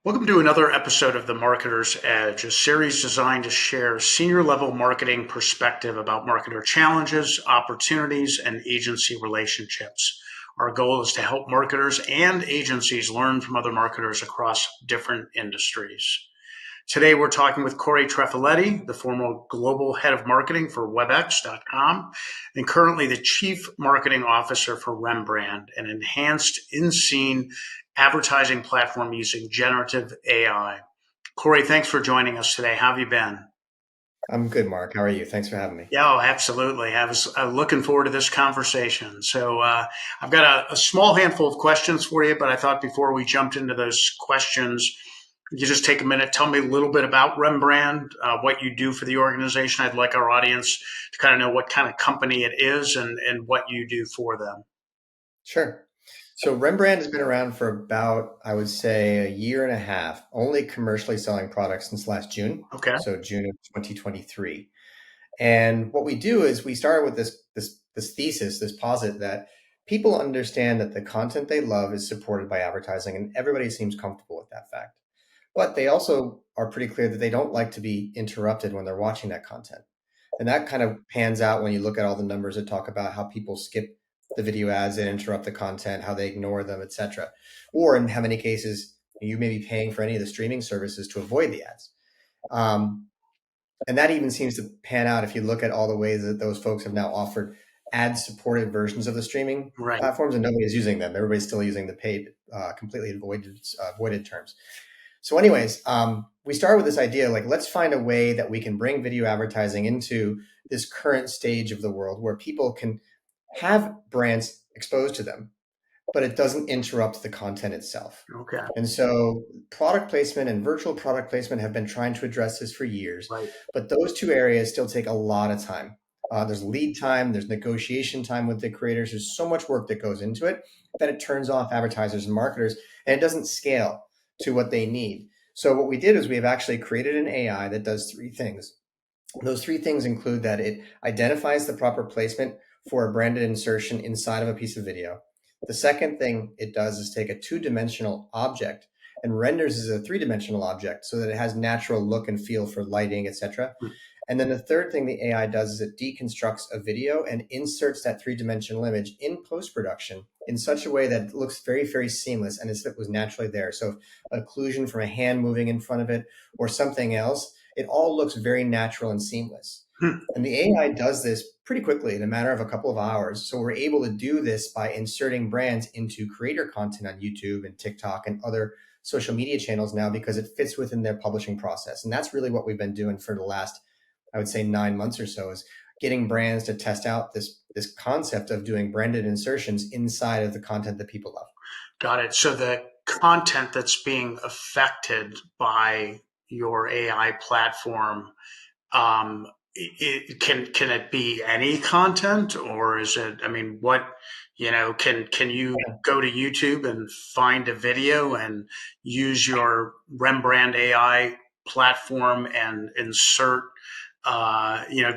Welcome to another episode of The Marketer's Edge, a series designed to share senior level marketing perspective about marketer challenges, opportunities, and agency relationships. Our goal is to help marketers and agencies learn from other marketers across different industries. Today, we're talking with Cory Treffiletti, the former global head of marketing for WebEx.com and currently the chief marketing officer for Rembrand, an enhanced in-scene advertising platform using generative AI. Cory, thanks for joining us today. How have you been? I'm good, Mark. How are you? Thanks for having me. Yeah, oh, absolutely. I was looking forward to this conversation. I've got a small handful of questions for you, but I thought before we jumped into those questions, you just take a minute, tell me a little bit about Rembrand, what you do for the organization. I'd like our audience to kind of know what kind of company it is and what you do for them. Sure. So Rembrandt has been around for about, I would say, a year and a half, only commercially selling products since last June. Okay. So June of 2023. And what we do is we started with this thesis, this posit that people understand that the content they love is supported by advertising, and everybody seems comfortable with that fact. But they also are pretty clear that they don't like to be interrupted when they're watching that content. And that kind of pans out when you look at all the numbers that talk about how people skip the video ads and interrupt the content, how they ignore them, etc. Or in how many cases you may be paying for any of the streaming services to avoid the ads. Um, and that even seems to pan out if you look at all the ways that those folks have now offered ad-supported versions of the streaming Right. platforms, and nobody's using them. Everybody's still using the paid, completely avoided terms. So anyways, we started with this idea, like, let's find a way that we can bring video advertising into this current stage of the world where people can have brands exposed to them, but it doesn't interrupt the content itself. Okay. And so product placement and virtual product placement have been trying to address this for years, Right. but those two areas still take a lot of time. There's lead time, there's negotiation time with the creators. There's so much work that goes into it that it turns off advertisers and marketers, and it doesn't scale to what they need. So what we did is we have actually created an AI that does three things. Those three things include that it identifies the proper placement for a branded insertion inside of a piece of video. The second thing it does is take a two-dimensional object and renders as a three-dimensional object so that it has natural look and feel for lighting, etc. And then the third thing the AI does is it deconstructs a video and inserts that three-dimensional image in post-production in such a way that it looks very, very seamless and as if it was naturally there. So occlusion from a hand moving in front of it or something else, it all looks very natural and seamless. Hmm. And the AI does this pretty quickly in a matter of a couple of hours. So we're able to do this by inserting brands into creator content on YouTube and TikTok and other social media channels now because it fits within their publishing process. And that's really what we've been doing for the last, I would say, 9 months or so, is getting brands to test out this concept of doing branded insertions inside of the content that people love. Got it. So the content that's being affected by your AI platform, can it be any content, or is it? I mean, what can you go to YouTube and find a video and use your Rembrandt AI platform and insert,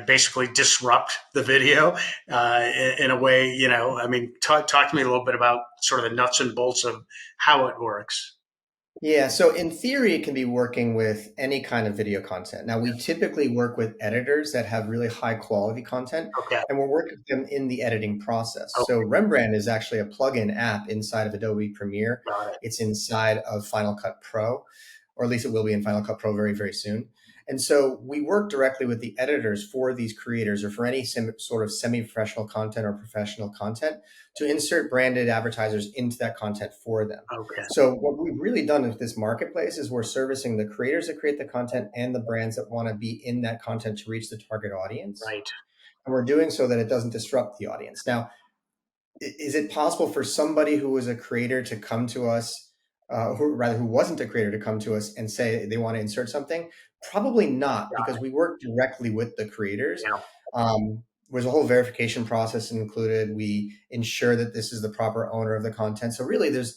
basically disrupt the video in a way, I mean, talk to me a little bit about sort of the nuts and bolts of how it works. Yeah, so in theory, it can be working with any kind of video content. Now, we typically work with editors that have really high quality content, Okay. and we're working with them in the editing process. So Okay. Rembrandt is actually a plugin app inside of Adobe Premiere. Got it. It's inside of Final Cut Pro, or at least it will be in Final Cut Pro very, very soon. And so we work directly with the editors for these creators or for any sort of semi-professional content or professional content to insert branded advertisers into that content for them. Okay. So what we've really done with this marketplace is we're servicing the creators that create the content and the brands that want to be in that content to reach the target audience. Right. And we're doing so that it doesn't disrupt the audience. Now, is it possible for somebody who was a creator to come to us, who wasn't a creator to come to us and say they want to insert something? Probably not, because we work directly with the creators. Yeah. There's a whole verification process included. We ensure that this is the proper owner of the content. So really, there's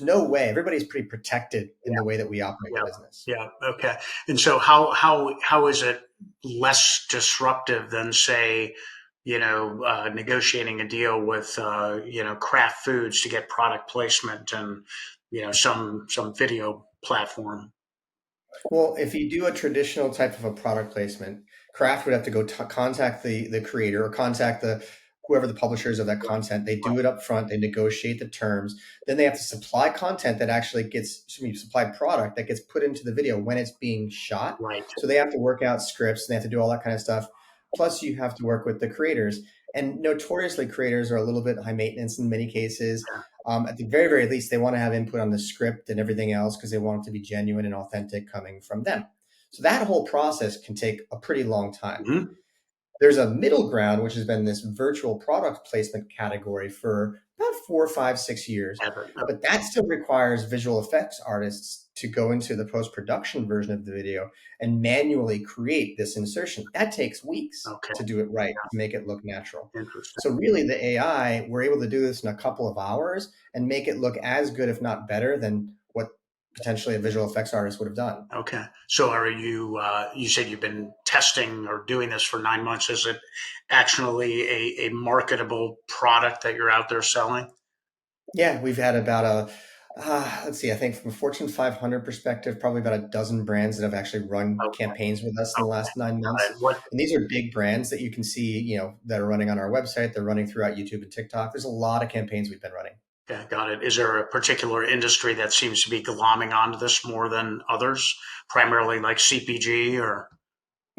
no way. Everybody's pretty protected in the way that we operate the business. Yeah. Okay. And so how is it less disruptive than, say, negotiating a deal with Kraft Foods to get product placement and some video platform. Well, if you do a traditional type of a product placement, Kraft would have to go contact the creator or contact the whoever the publishers of that content. They do it up front. They negotiate the terms. Then they have to supply content that actually gets supply product that gets put into the video when it's being shot. Right. So they have to work out scripts. And they have to do all that kind of stuff. Plus, you have to work with the creators. And notoriously, creators are a little bit high maintenance in many cases. Yeah. At the very, very least, they want to have input on the script and everything else because they want it to be genuine and authentic coming from them. So that whole process can take a pretty long time. Mm-hmm. There's a middle ground, which has been this virtual product placement category for about 4, 5, 6 years. But that still requires visual effects artists to go into the post-production version of the video and manually create this insertion. That takes weeks to do it right, to make it look natural. So really the AI, we're able to do this in a couple of hours and make it look as good, if not better, than what potentially a visual effects artist would have done. Okay. So are you, you said you've been testing or doing this for 9 months. Is it actually a marketable product that you're out there selling? Yeah, we've had about let's see, I think from a Fortune 500 perspective, probably about a dozen brands that have actually run campaigns with us in the last 9 months. And these are big brands that you can see, that are running on our website. They're running throughout YouTube and TikTok. There's a lot of campaigns we've been running. Okay, got it. Is there a particular industry that seems to be glomming onto this more than others, primarily like CPG or?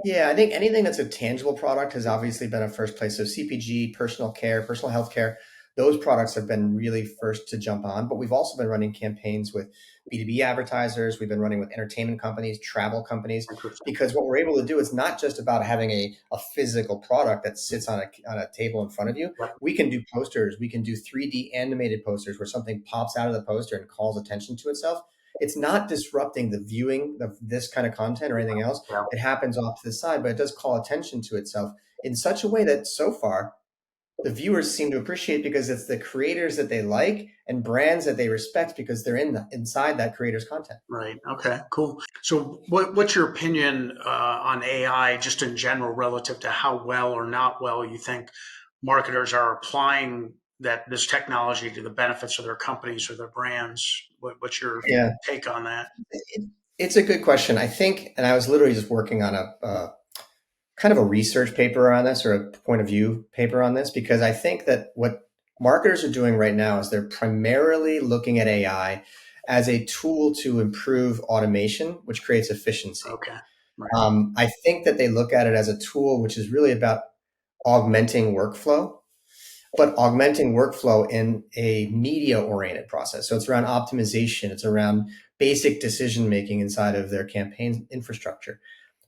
Yeah, I think anything that's a tangible product has obviously been a first place. So CPG, personal care, personal health care, those products have been really first to jump on. But we've also been running campaigns with B2B advertisers. We've been running with entertainment companies, travel companies, because what we're able to do is not just about having a physical product that sits on a table in front of you. We can do posters. We can do 3D animated posters where something pops out of the poster and calls attention to itself. It's not disrupting the viewing of this kind of content or anything else. It happens off to the side, but it does call attention to itself in such a way that so far the viewers seem to appreciate because it's the creators that they like and brands that they respect because they're inside that creator's content. Right. Okay, cool. So what's your opinion on AI just in general relative to how well or not well you think marketers are applying this technology to the benefits of their companies or their brands? What's your take on that? It's a good question. I think, and I was literally just working on a kind of a research paper on this or a point of view paper on this, because I think that what marketers are doing right now is they're primarily looking at AI as a tool to improve automation, which creates efficiency. Okay. Right. I think that they look at it as a tool which is really about augmenting workflow, but augmenting workflow in a media-oriented process. So it's around optimization. It's around basic decision-making inside of their campaign infrastructure.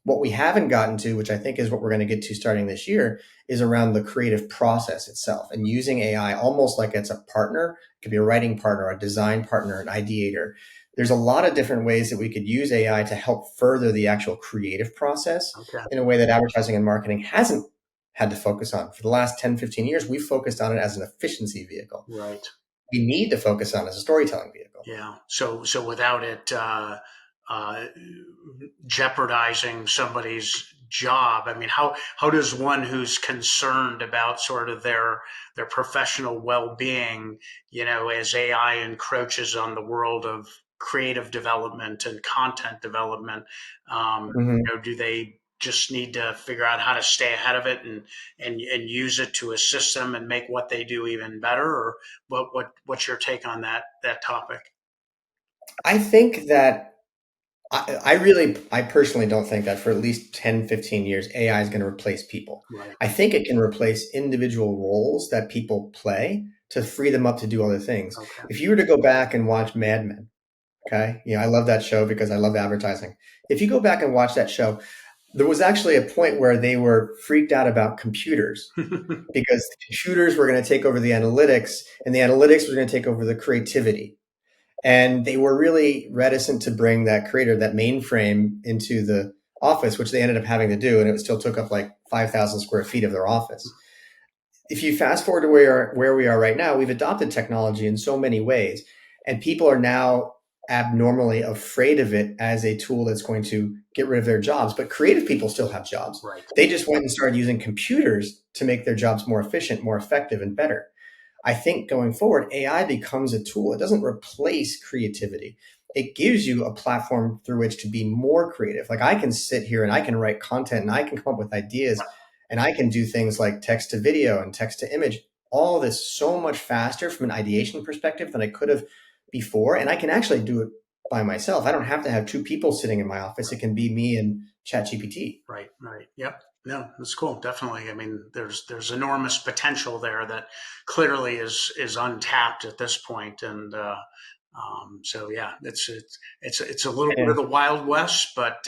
What we haven't gotten to, which I think is what we're going to get to starting this year, is around the creative process itself and using AI almost like it's a partner. It could be a writing partner, a design partner, an ideator. There's a lot of different ways that we could use AI to help further the actual creative process in a way that advertising and marketing hasn't had to focus on. For the last 10, 15 years, we've focused on it as an efficiency vehicle. Right. We need to focus on it as a storytelling vehicle. Yeah. So without it jeopardizing somebody's job, I mean, how does one who's concerned about sort of their professional well-being, as AI encroaches on the world of creative development and content development, do they just need to figure out how to stay ahead of it and use it to assist them and make what they do even better? Or what's your take on that topic? I think that I personally don't think that for at least 10, 15 years, AI is going to replace people. Right. I think it can replace individual roles that people play to free them up to do other things. Okay. If you were to go back and watch Mad Men, okay, I love that show because I love advertising. If you go back and watch that show, there was actually a point where they were freaked out about computers because the computers were going to take over the analytics and the analytics was going to take over the creativity. And they were really reticent to bring that creator, that mainframe into the office, which they ended up having to do. And it still took up like 5,000 square feet of their office. If you fast forward to where we are right now, we've adopted technology in so many ways. And people are now abnormally afraid of it as a tool that's going to get rid of their jobs. But creative people still have jobs. Right. They just went and started using computers to make their jobs more efficient, more effective, and better. I think going forward, AI becomes a tool. It doesn't replace creativity. it gives you a platform through which to be more creative. Like I can sit here and I can write content and I can come up with ideas and I can do things like text to video and text to image, all of this so much faster from an ideation perspective than I could have before. And I can actually do it by myself. I don't have to have two people sitting in my office. It can be me and ChatGPT. Right, right. Yep. No, that's cool. Definitely. I mean, there's enormous potential there that clearly is untapped at this point, and so yeah, it's a little bit of Yeah. the Wild West, but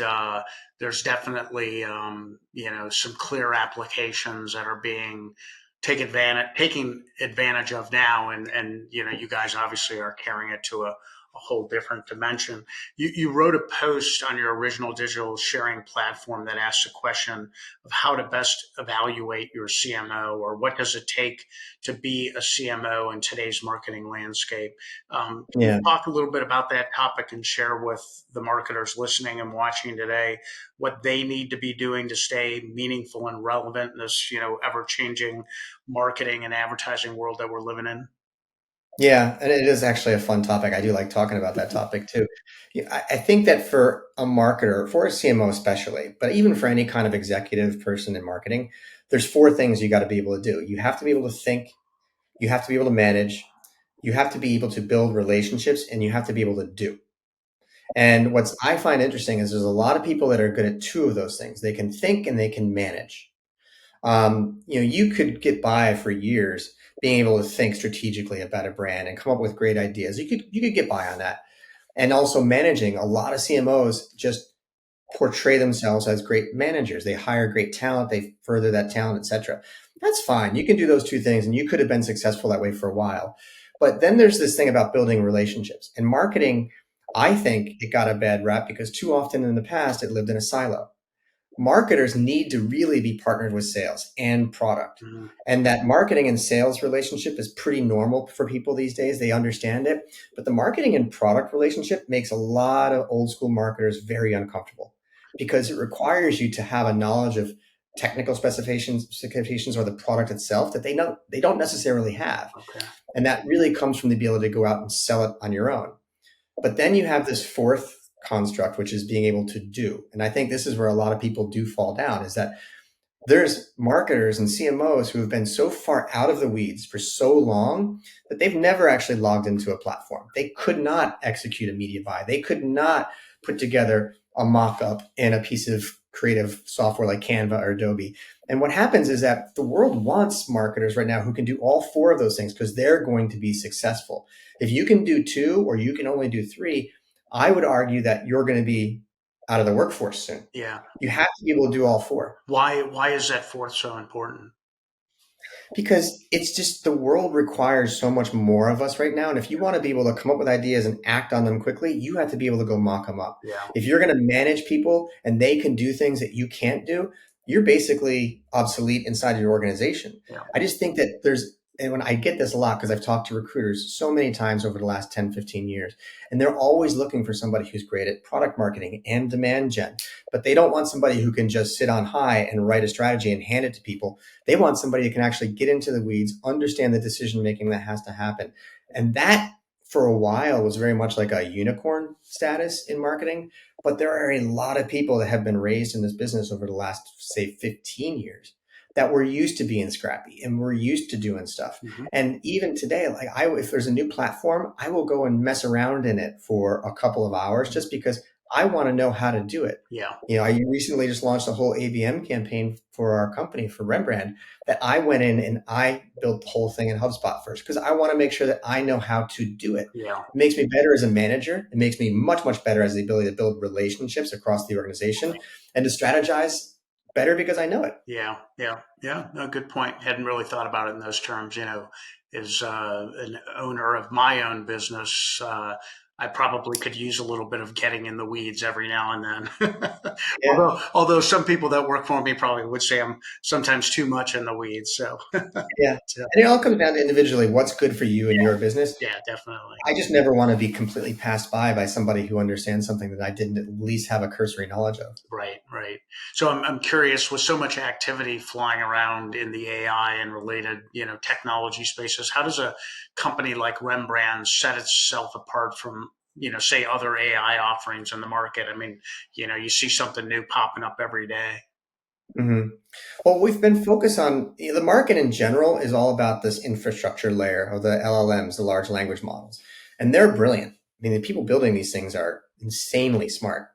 there's definitely some clear applications that are being taking advantage of now, and you guys obviously are carrying it to a whole different dimension. You wrote a post on your original digital sharing platform that asked a question of how to best evaluate your CMO, or what does it take to be a CMO in today's marketing landscape. Can you Yeah. talk a little bit about that topic and share with the marketers listening and watching today what they need to be doing to stay meaningful and relevant in this, ever changing marketing and advertising world that we're living in? Yeah, and it is actually a fun topic. I do like talking about that topic too. Yeah, I think that for a marketer, for a CMO especially, but even for any kind of executive person in marketing, there's four things you got to be able to do. You have to be able to think, you have to be able to manage, you have to be able to build relationships, and you have to be able to do. And what's I find interesting is there's a lot of people that are good at two of those things. They can think and they can manage. You could get by for years being able to think strategically about a brand and come up with great ideas. You could get by on that. And also managing, a lot of CMOs just portray themselves as great managers. They hire great talent, they further that talent, etc. That's fine. You can do those two things and you could have been successful that way for a while. But then there's this thing about building relationships. And marketing, I think it got a bad rap because too often in the past it lived in a silo. Marketers need to really be partnered with sales and product. Mhm. And that marketing and sales relationship is pretty normal for people these days. They understand it. But the marketing and product relationship makes a lot of old school marketers very uncomfortable because it requires you to have a knowledge of technical specifications or the product itself that they don't necessarily have. Okay. And that really comes from the ability to go out and sell it on your own. But then you have this fourth construct, which is being able to do. And I think this is where a lot of people do fall down is that there's marketers and CMOs who have been so far out of the weeds for so long that they've never actually logged into a platform. They could not execute a media buy. They could not put together a mock-up in a piece of creative software like Canva or Adobe. And what happens is that the world wants marketers right now who can do all four of those things because they're going to be successful. If you can do two or you can only do three, I would argue that you're going to be out of the workforce soon. Yeah. You have to be able to do all four Why is that fourth so important? because it's just the world requires so much more of us right now. And if you want to be able to come up with ideas and act on them quickly, you have to be able to go mock them up. Yeah. If you're going to manage people and they can do things that you can't do, you're basically obsolete inside your organization. Yeah. I just think that and when I get this a lot because I've talked to recruiters so many times over the last 10, 15 years, and they're always looking for somebody who's great at product marketing and demand gen, but they don't want somebody who can just sit on high and write a strategy and hand it to people. They want somebody who can actually get into the weeds, understand the decision making that has to happen. And that for a while was very much like a unicorn status in marketing. But there are a lot of people that have been raised in this business over the last, say, 15 years that we're used to being scrappy and we're used to doing stuff. Hmm. And even today, if there's a new platform, I will go and mess around in it for a couple of hours just because I want to know how to do it. Yeah. I recently just launched a whole ABM campaign for our company for Rembrand that I went in and I built the whole thing in HubSpot first because I want to make sure that I know how to do it. Yeah. It makes me better as a manager. It makes me much, much better as the ability to build relationships across the organization and to strategize better because I know it. Yeah, yeah, yeah. No, good point. Hadn't really thought about it in those terms. As an owner of my own business, I probably could use a little bit of getting in the weeds every now and then. Yeah. although some people that work for me probably would say I'm sometimes too much in the weeds. So, Yeah. And it all comes down to individually what's good for you and your business. yeah, definitely. I just never want to be completely passed by somebody who understands something that I didn't at least have a cursory knowledge of. Right, right. So I'm curious, with so much activity flying around in the AI and related, technology spaces, how does a company like Rembrand set itself apart from say other AI offerings in the market? I mean, you see something new popping up every day. Hmm. Well, we've been focused on the market in general is all about this infrastructure layer of the LLMs, the large language models, and they're brilliant. I mean, the people building these things are insanely smart.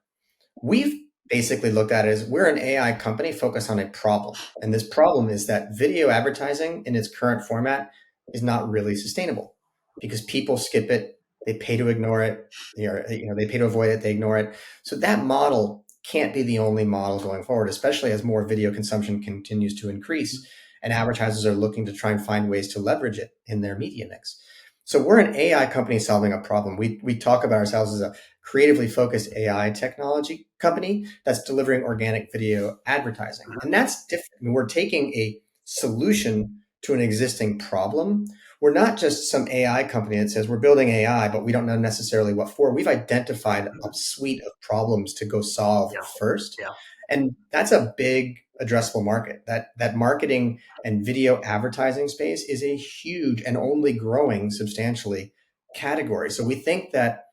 We've basically looked at it as we're an AI company focused on a problem. And this problem is that video advertising in its current format is not really sustainable because people skip it, they pay to ignore it, they pay to avoid it, they ignore it. So that model can't be the only model going forward, especially as more video consumption continues to increase and advertisers are looking to try and find ways to leverage it in their media mix. So we're an AI company solving a problem. We talk about ourselves as a creatively focused AI technology company that's delivering organic video advertising. And that's different. I mean, we're taking a solution to an existing problem. We're not just some AI company that says we're building AI, but we don't know necessarily what for. We've identified a suite of problems to go solve Yeah, first. yeah. And that's a big addressable market. That marketing and video advertising space is a huge and only growing substantially category. So we think that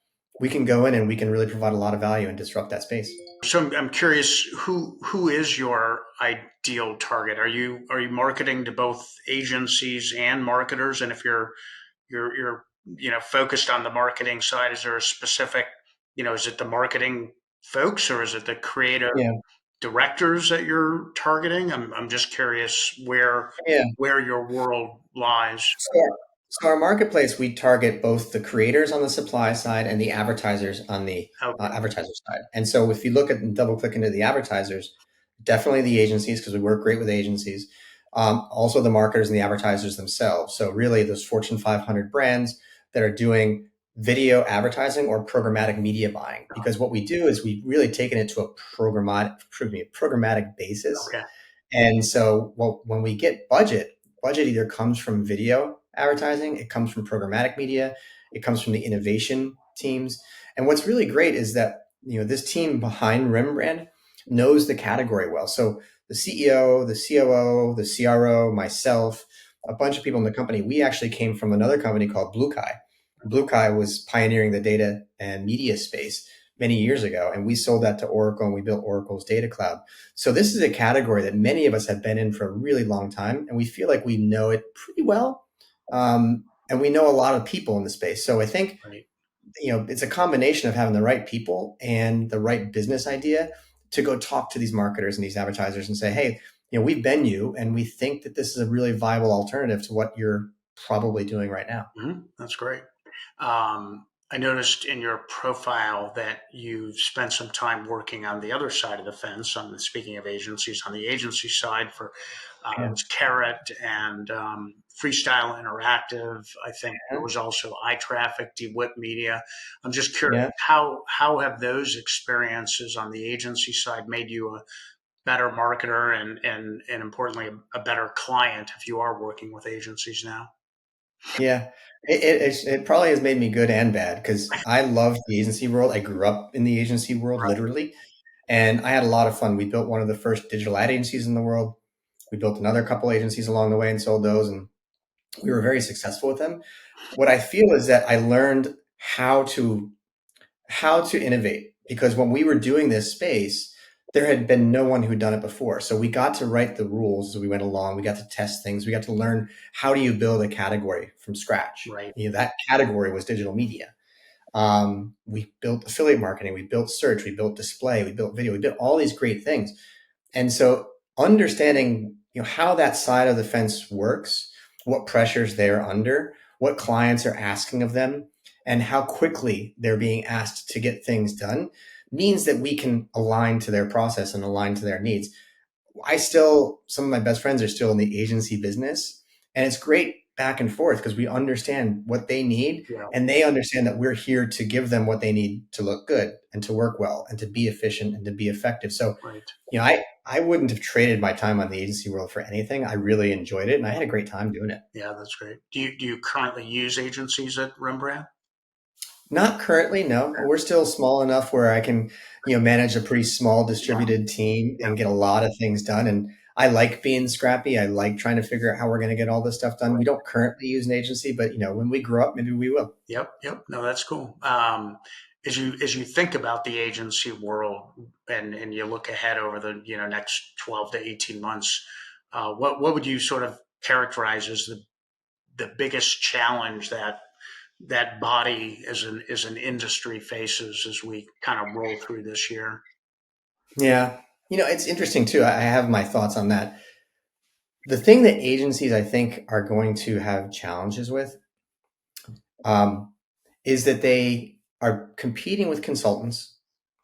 we can go in and we can really provide a lot of value and disrupt that space. So I'm curious, who is your ideal target? Are you marketing to both agencies and marketers? And if you're focused on the marketing side, is there a specific, is it the marketing folks or is it the creative Yeah. directors that you're targeting? I'm just curious Yeah. where your world lies. So our marketplace, we target both the creators on the supply side and the advertisers on the Okay, advertiser side. And so if you look at and double click into the advertisers, definitely the agencies, because we work great with agencies, also the marketers and the advertisers themselves. So really those Fortune 500 brands that are doing video advertising or programmatic media buying. Because what we do is we've really taken it to a programmatic basis. okay, And so when we get budget either comes from video advertising, it comes from programmatic media, it comes from the innovation teams. And what's really great is that this team behind Rembrand knows the category well. So the CEO, the COO, the CRO, myself, a bunch of people in the company, we actually came from another company called Blue Kai. Blue Kai was pioneering the data and media space many years ago, and we sold that to Oracle and we built Oracle's data cloud. So this is a category that many of us have been in for a really long time, and we feel like we know it pretty well, and we know a lot of people in the space. So I think right. it's a combination of having the right people and the right business idea to go talk to these marketers and these advertisers and say, hey, we've been you, and we think that this is a really viable alternative to what you're probably doing right now. That's great. I noticed in your profile that you've spent some time working on the other side of the fence. Speaking of agencies, on the agency side for Yeah. it's Carrot and Freestyle Interactive. I think there Yeah. was also iTraffic, DeWitt Media. I'm just curious, Yeah. how have those experiences on the agency side made you a better marketer and importantly a better client if you are working with agencies now? Yeah, it probably has made me good and bad because I love the agency world. I grew up in the agency world, Right, literally, and I had a lot of fun. We built one of the first digital ad agencies in the world. We built another couple agencies along the way and sold those, and we were very successful with them. What I feel is that I learned how to innovate because when we were doing this space, there had been no one who'd done it before. So we got to write the rules as we went along. We got to test things. We got to learn how do you build a category from scratch. right, That category was digital media. We built affiliate marketing. We built search. We built display. We built video. We did all these great things. And so understanding how that side of the fence works, what pressures they're under, what clients are asking of them, and how quickly they're being asked to get things done means that we can align to their process and align to their needs. Some of my best friends are still in the agency business, and it's great back and forth because we understand what they need yeah, and they understand that we're here to give them what they need to look good and to work well and to be efficient and to be effective. So right. I wouldn't have traded my time on the agency world for anything. I really enjoyed it and I had a great time doing it. Yeah, that's great. Do you currently use agencies at Rembrandt? Not currently, no. We're still small enough where I can, manage a pretty small Yeah, distributed team yeah, and get a lot of things done. And I like being scrappy. I like trying to figure out how we're going to get all this stuff done. We don't currently use an agency, but when we grow up, maybe we will. Yep, yep. No, that's cool. As you think about the agency world and you look ahead over the next 12 to 18 months, what would you sort of characterize as the biggest challenge that body as an industry faces as we kind of roll through this year? Yeah. It's interesting too. I have my thoughts on that. The thing that agencies I think are going to have challenges with um, is that they are competing with consultants.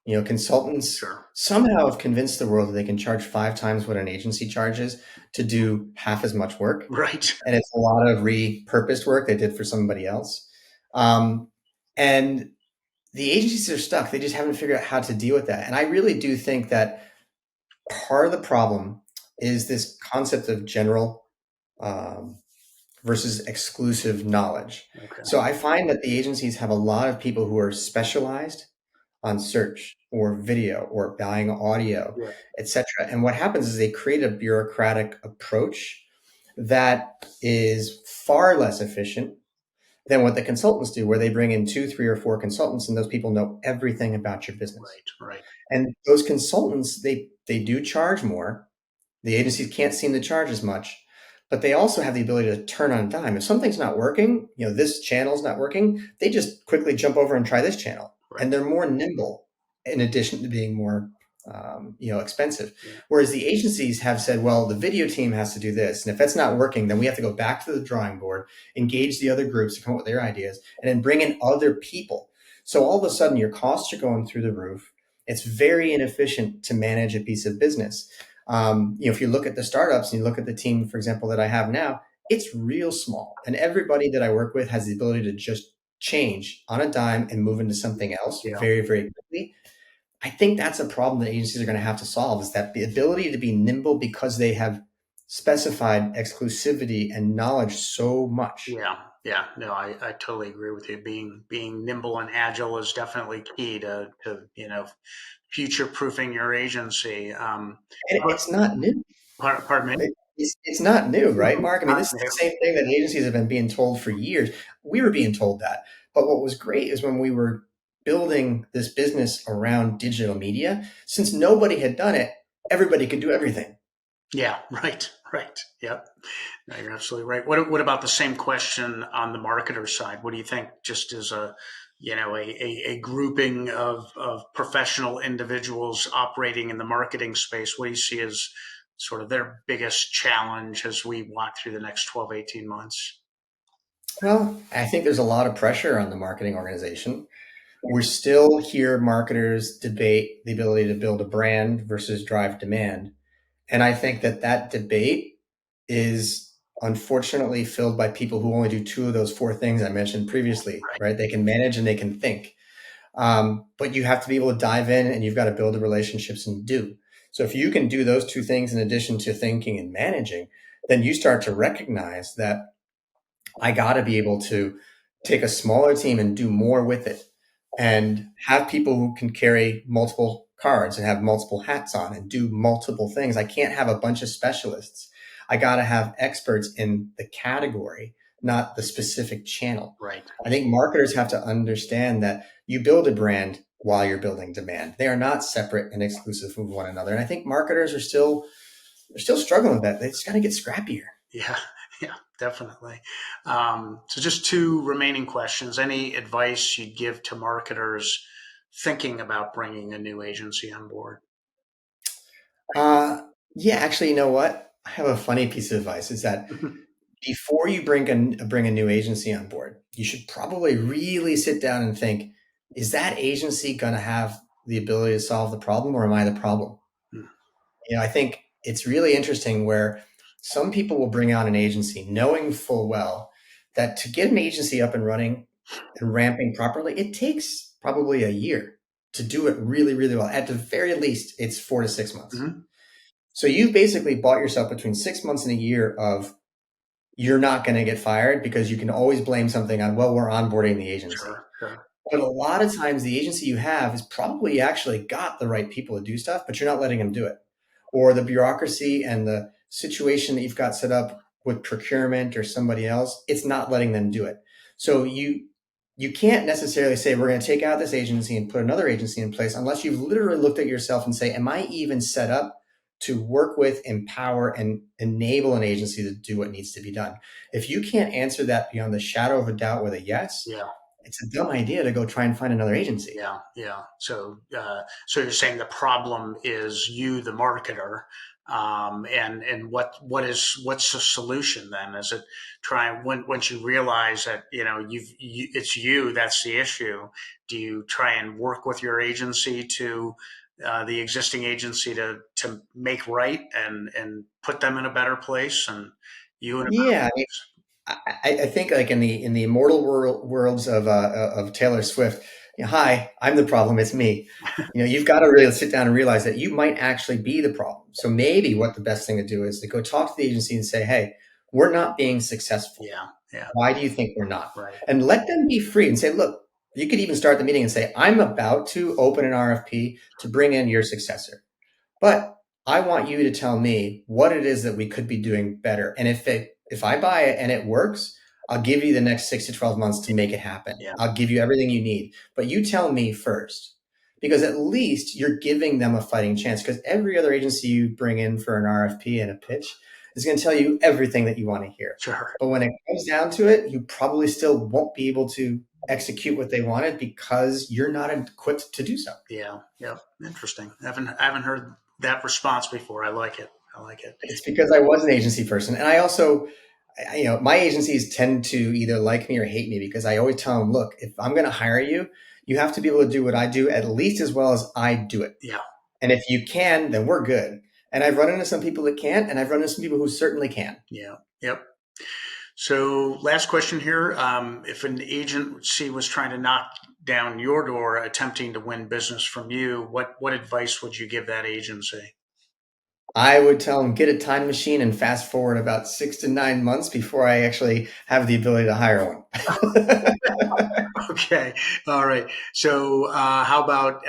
Consultants Sure. somehow have convinced the world that they can charge 5 times what an agency charges to do half as much work. Right. And it's a lot of repurposed work they did for somebody else. Um, and the agencies are stuck. They just haven't figured out how to deal with that. And I really do think that part of the problem is this concept of general um, versus exclusive knowledge. Okay. So I find that the agencies have a lot of people who are specialized on search or video or buying audio, Yeah. etc. And what happens is they create a bureaucratic approach that is far less efficient than what the consultants do, where they bring in two, three, or four consultants, and those people know everything about your business. Right. Right. And those consultants, they do charge more. The agencies can't seem to charge as much, but they also have the ability to turn on a dime. If something's not working, this channel's not working, they just quickly jump over and try this channel. Right. And they're more nimble in addition to being more expensive. Yeah. Whereas the agencies have said, well, the video team has to do this. And if that's not working, then we have to go back to the drawing board, engage the other groups to come up with their ideas, and then bring in other people. So all of a sudden your costs are going through the roof. It's very inefficient to manage a piece of business. If you look at the startups and you look at the team, for example, that I have now, it's real small. And everybody that I work with has the ability to just change on a dime and move into something else Yeah. very, very quickly. I think that's a problem that agencies are going to have to solve, is that the ability to be nimble because they have specified exclusivity and knowledge so much. Yeah. Yeah. No, I totally agree with you. Being nimble and agile is definitely key to future proofing your agency. And it's not new. Pardon me? It's not new, right, Mark? I mean, Not this is new. the same thing that agencies have been being told for years. We were being told that. But what was great is when we were building this business around digital media, since nobody had done it, everybody could do everything. Yeah. Right. Right. Yep. No, you're absolutely right. What about the same question on the marketer side? What do you think, just as a grouping of professional individuals operating in the marketing space, what do you see as sort of their biggest challenge as we walk through the next 12, 18 months? Well, I think there's a lot of pressure on the marketing organization. We're still hear marketers debate the ability to build a brand versus drive demand. And I think that debate is unfortunately filled by people who only do two of those four things I mentioned previously, Right. right? They can manage and they can think. But you have to be able to dive in and you've got to build the relationships and do. So if you can do those two things in addition to thinking and managing, then you start to recognize that I got to be able to take a smaller team and do more with it and have people who can carry multiple cards and have multiple hats on and do multiple things. I can't have a bunch of specialists. I got to have experts in the category, not the specific channel. Right. I think marketers have to understand that you build a brand while you're building demand. They are not separate and exclusive from one another. And I think marketers are still struggling with that. They just got to get scrappier. Yeah. Yeah, definitely. So just two remaining questions. Any advice you'd give to marketers thinking about bringing a new agency on board? Uh, yeah, actually, you know what? I have a funny piece of advice is that before you bring a new agency on board, you should probably really sit down and think, is that agency going to have the ability to solve the problem or am I the problem? I think it's really interesting where some people will bring on an agency knowing full well that to get an agency up and running and ramping properly, it takes probably a year to do it really, really well. At the very least, it's 4 to 6 months. Mm-hmm. So you've basically bought yourself between 6 months and a year of you're not going to get fired because you can always blame something on, well, we're onboarding the agency. Sure, sure. But a lot of times the agency you have has probably actually got the right people to do stuff, but you're not letting them do it. or the bureaucracy and the situation that you've got set up with procurement or somebody else, it's not letting them do it. So you can't necessarily say we're going to take out this agency and put another agency in place unless you've literally looked at yourself and say, am I even set up to work with, empower, and enable an agency to do what needs to be done? If you can't answer that beyond the shadow of a doubt with a yes, Yeah. it's a dumb idea to go try and find another agency. Yeah, yeah. So you're saying the problem is you, the marketer, and what's the solution then? Is it try once you realize that it's you that's the issue? Do you try and work with your agency to the existing agency to make right and put them in a better place and you in a better Yeah, I think like in the immortal worlds of Taylor Swift, hi, I'm the problem. It's me. You've got to really sit down and realize that you might actually be the problem. So maybe what the best thing to do is to go talk to the agency and say, hey, we're not being successful. Yeah, yeah, Why do you think we're not? right. And let them be free and say, look, you could even start the meeting and say, I'm about to open an RFP to bring in your successor. But I want you to tell me what it is that we could be doing better. And if I buy it and it works, I'll give you the next 6 to 12 months to make it happen. Yeah, I'll give you everything you need. But you tell me first, because at least you're giving them a fighting chance. Because every other agency you bring in for an RFP and a pitch is going to tell you everything that you want to hear. sure. But when it comes down to it, you probably still won't be able to execute what they wanted because you're not equipped to do so. Yeah, yeah. Interesting. I haven't heard that response before. I like it. I like it. It's because I was an agency person. And I also, my agencies tend to either like me or hate me because I always tell them, look, if I'm going to hire you, you have to be able to do what I do at least as well as I do it. Yeah, And if you can, then we're good. And I've run into some people that can't, and I've run into some people who certainly can. yeah, yep. So last question here. If an agency was trying to knock down your door attempting to win business from you, what advice would you give that agency? I would tell them get a time machine and fast forward about 6 to 9 months before I actually have the ability to hire one. Okay. All right. So how about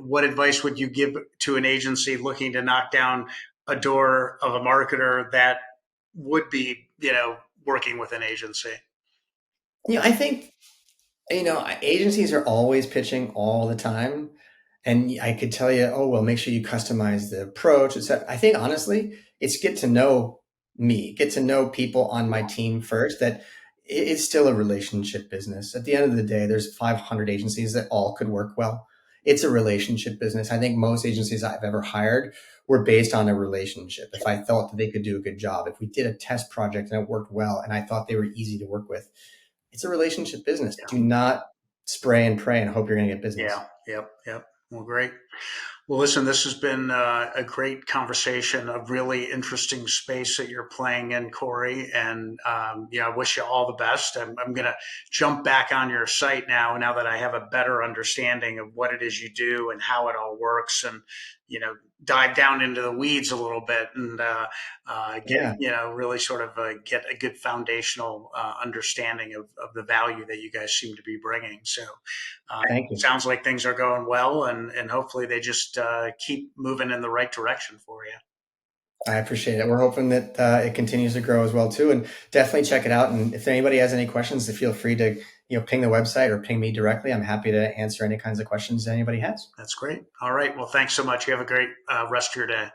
what advice would you give to an agency looking to knock down a door of a marketer that would be, working with an agency? I think agencies are always pitching all the time. And I could tell you, oh, well, make sure you customize the approach, etc. I think honestly, it's get to know me, get to know people on my team first, that it's still a relationship business. At the end of the day, there's 500 agencies that all could work well. It's a relationship business. I think most agencies I've ever hired were based on a relationship. If I felt that they could do a good job, if we did a test project and it worked well, and I thought they were easy to work with, it's a relationship business. Yeah. Do not spray and pray and hope you're going to get business. Yeah. Yep. Yep. Well, great. Well, listen, this has been a great conversation, a really interesting space that you're playing in, Cory. And, I wish you all the best. I'm going to jump back on your site now that I have a better understanding of what it is you do and how it all works and, dive down into the weeds a little bit and Yeah. really sort of get a good foundational understanding of the value that you guys seem to be bringing. So Thank you. sounds like things are going well, and hopefully they just keep moving in the right direction for you. I appreciate it. We're hoping that it continues to grow as well too, and definitely check it out. And if anybody has any questions, feel free to ping the website or ping me directly. I'm happy to answer any kinds of questions that anybody has. That's great. All right. Well, thanks so much. You have a great rest of your day.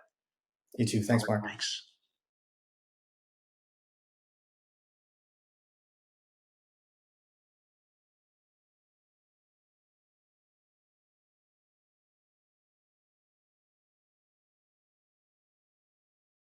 You too. Thanks, Mark. Thanks.